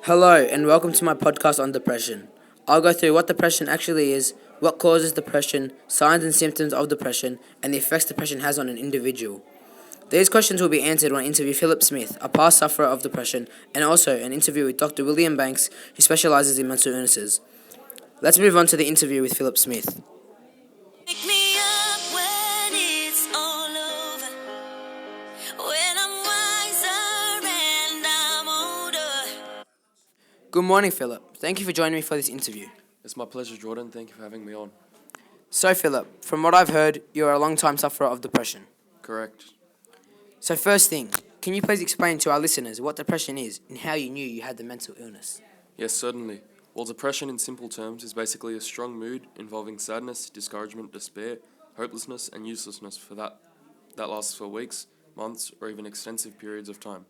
Hello, and welcome to my podcast on depression. I'll go through what depression actually is, what causes depression, signs and symptoms of depression, and the effects depression has on an individual. These questions will be answered when I interview Philip Smith, a past sufferer of depression, and also an interview with Dr. William Banks, who specializes in mental illnesses. Let's move on to the interview with Philip Smith. Wake me up when it's all over, when I'm wiser and I'm older. Good morning, Philip. Thank you for joining me for this interview. It's my pleasure, Jordan. Thank you for having me on. So, Philip, from what I've heard, you're a long-time sufferer of depression. Correct. So, first thing, can you please explain to our listeners what depression is and how you knew you had the mental illness? Yes, certainly. Well, depression in simple terms is basically a strong mood involving sadness, discouragement, despair, hopelessness, and uselessness that lasts for weeks, months, or even extensive periods of time.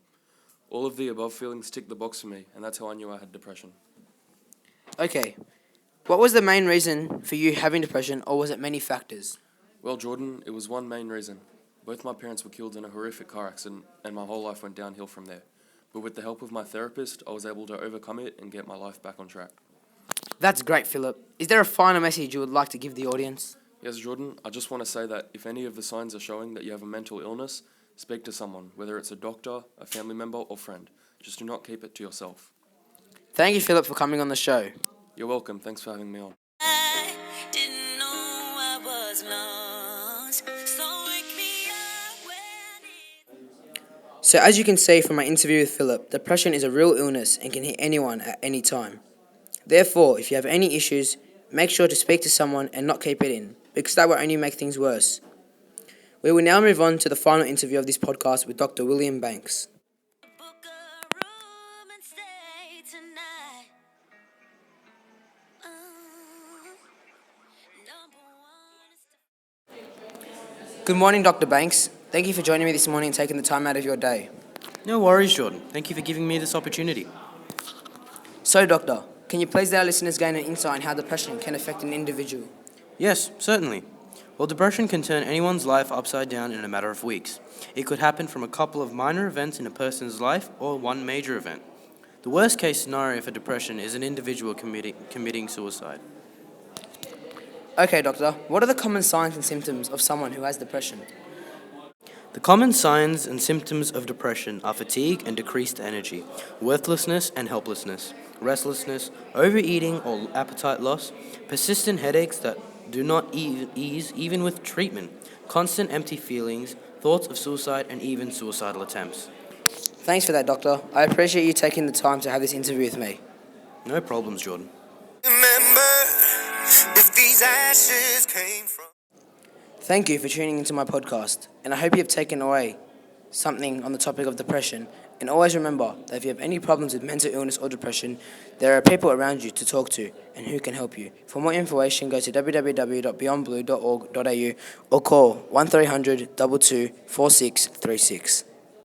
All of the above feelings tick the box for me, and that's how I knew I had depression. Okay, what was the main reason for you having depression, or was it many factors? Well, Jordan, it was one main reason. Both my parents were killed in a horrific car accident, and my whole life went downhill from there. But with the help of my therapist, I was able to overcome it and get my life back on track. That's great, Philip. Is there a final message you would like to give the audience? Yes, Jordan, I just want to say that if any of the signs are showing that you have a mental illness, speak to someone, whether it's a doctor, a family member, or friend. Just do not keep it to yourself. Thank you, Philip, for coming on the show. You're welcome. Thanks for having me on. I didn't know I was lost, so wake me up when it's So, as you can see from my interview with Philip, depression is a real illness and can hit anyone at any time. Therefore, if you have any issues, make sure to speak to someone and not keep it in, because that will only make things worse. We will now move on to the final interview of this podcast with Dr. William Banks. book a room and stay tonight. Number one is Good morning, Dr. Banks. Thank you for joining me this morning and taking the time out of your day. No worries, Jordan. Thank you for giving me this opportunity. So, Doctor, can you please let our listeners gain an insight on how depression can affect an individual? Yes, certainly. Well, depression can turn anyone's life upside down in a matter of weeks. It could happen from a couple of minor events in a person's life or one major event. The worst case scenario for depression is an individual committing suicide. Okay, Doctor, what are the common signs and symptoms of someone who has depression? The common signs and symptoms of depression are fatigue and decreased energy, worthlessness and helplessness, restlessness, overeating or appetite loss, persistent headaches that do not ease even with treatment, constant empty feelings, thoughts of suicide, and even suicidal attempts. Thanks for that, Doctor. I appreciate you taking the time to have this interview with me. No problems, Jordan. Remember if these ashes came from. Thank you for tuning into my podcast, and I hope you have taken away something on the topic of depression. And always remember that if you have any problems with mental illness or depression, there are people around you to talk to and who can help you. For more information, go to www.beyondblue.org.au or call 1300 22 4636.